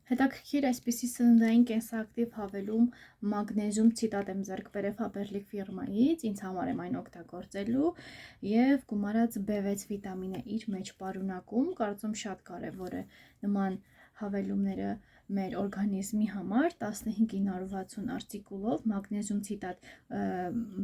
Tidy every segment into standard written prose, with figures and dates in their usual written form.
Հետաքրքիր այսպիսի սննդային կենսակտիվ հավելում մագնեզիում ցիտատ եմ ձեռք բերել Faberlic ֆիրմայից, ինձ համար եմ այն օգտագործելու եւ գումարած B6 վիտամինը իր մեջ պարունակում, կարծում շատ կարեւոր է նման հավելումները մեր օրգանիզմի համար 15-960 արտիկուլով մագնեզիում ցիտատ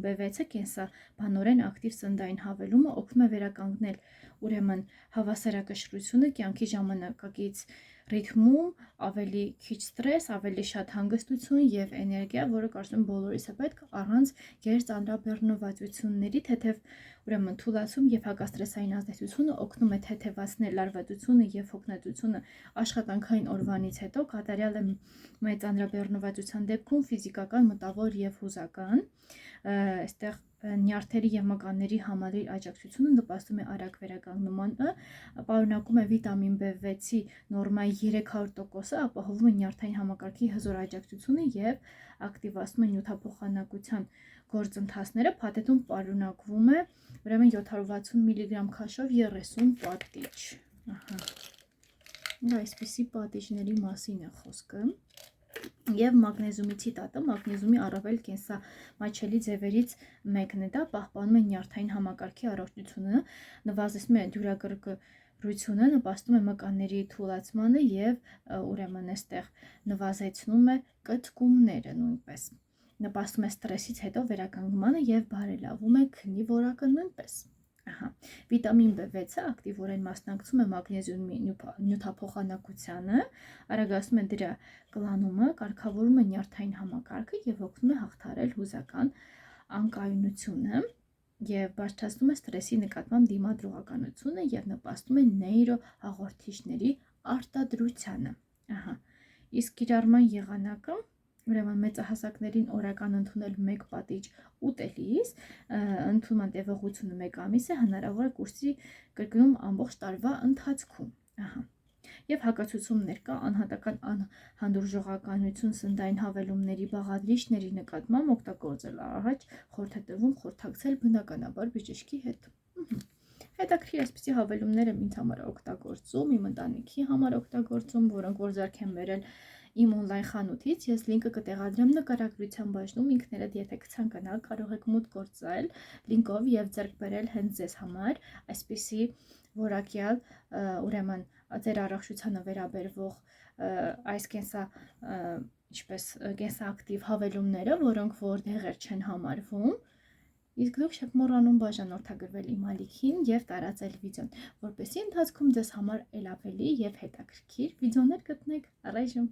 B6-ը կենսաբանորեն ակտիվ սննդային հավելումը օգնում է վերականգնել ուրեմն հավասարակշռությունը կյանքի ժամանակակից ռիթմում, ավելի քիչ ստրես, ավելի շատ հանգստություն եւ էներգիա, որը կարծում եմ բոլորիս է պետք առանց գերծանրաբեռնվածությունների, թեթև ուրեմն թուլացում եւ հակաստրեսային ազդեցությունը օգնում է թեթևացնել լարվածությունը եւ հոգնածությունը աշխատանքային օրվանից հետո կատարյալ է մեծ ծանրաբեռնվածության դեպքում ֆիզիկական, մտավոր եւ հուզական, այստեղ նյարդերի եւ մկանների համալիր աջակցությունը նպաստում է արագ վերականգնմանը, պարունակում է վիտամին B6-ի նորմայի 300%-ը, ապահովում է նյարդային համակարգի հզոր աջակցությունը եւ ակտիվացնում է նյութափոխանակության գործընթացները, փաթեթում պարունակվում է ուրեմն 760 մգ քաշով 30 պատիճ։ Այսպիսի պատիճների մասին է խոսքը։ Եվ մագնեզիումի ցիտատը մագնեզիումի առավել կենսամատչելի ձևերից մեկն է, դա պահպանում է նյարդային համակարգի առողջությունը, նվազեցնում է դյուրագրգռությունը, նպաստում է մկանների թուլացմանը եւ ուրեմն այստեղ նվազեցնում է կծկումները նույնպես, նպաստում է ստրեսից հետո վերականգնմանը եւ բարելավում է քնի որակը նույնպես։ Վիտամին B6-ը ակտիվորեն մասնակցում է մագնեզիումի նյութափոխանակությանը, արագացնում է դրա կլանումը, կարգավորում է նյարդային համակարգը եւ օգնում է հաղթահարել հուզական անկայունությունը եւ բարձրացնում է ստրեսի նկատմամբ դիմադրողականությունը եւ նպաստում է նեյրոհաղորդիչների արտադրությանը։ Իսկ կիրառման եղանակը ուրեմն մեծահասակներին օրական ընդունել 1 պատիճ ուտելիս, ընդունման տևողությունը 1 ամիս է, հնարավոր է կուրսի կրկնում ամբողջ տարվա ընթացքում։ Եվ հակացություններ կա անհատական անհանդուրժողականություն սննդային հավելումների բաղադրիչների նկատմամբ օգտագործել առաջ խորհուրդ է տրվում խորհրդակցել բնականաբար բժշկի հետ։ Հետաքրքիր այսպիսի հավելումներ եմ ինձ համար օգտագործում, իմ ընտանիքի համար օգտագործում, որոնք որ ձեռք են բերել իմ օնլայն խանութից, ես լինկը կտեղադրեմ նկարագրության բաժնում, ինքներդ եթե կցանկանաք կարող եք մուտք գործել լինկով եւ ձեռք բերել հենց ձեզ համար այսպիսի որակյալ ուրեմն ձեր առողջությանը վերաբերվող այս կենսակտիվ հավելումները, որոնք որ դեղեր չեն համարվում, իսկ դուք չեք մոռանում բաժանորդագրվել իմ ալիքին եւ տարածել վիդեոն, որպեսզի ընթացքում ձեզ համար ել ավելի եւ հետաքրքիր վիդեոներ գտնեք։ Առայժմ